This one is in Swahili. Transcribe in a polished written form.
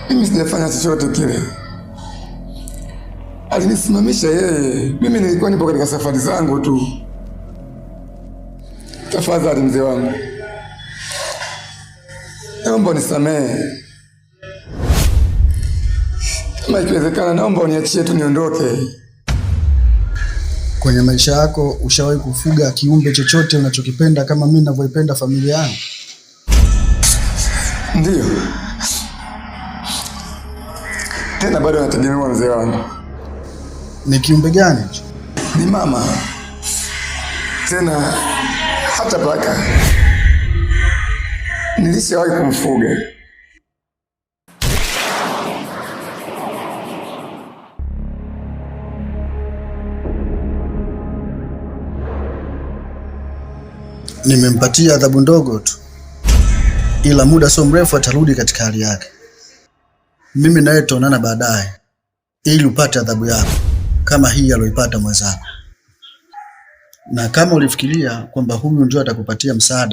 Mimi sijafanya chochote kile, alinisimamisha yeye. Mimi nilikuwa nipo katika safari zangu tu. Tafadhali mzee wangu, naomba unisamehe. Kama ikiwezekana, naomba uniachie tu niondoke. Kwenye maisha yako ushawahi kufuga kiumbe chochote unachokipenda kama mimi ninavyoipenda familia yangu? Ndiyo. Tena bado nategemea mzee wangu. Ni kiumbe gani? Ni mama. Tena hata paka nilishawahi kumfuga. Nimempatia adhabu ndogo tu, ila muda sio mrefu atarudi katika hali yake. Mimi nawe tutaonana baadaye ili upate adhabu yako kama hii aliyoipata mwenzako. Na kama ulifikiria kwamba huyu ndio atakupatia msaada,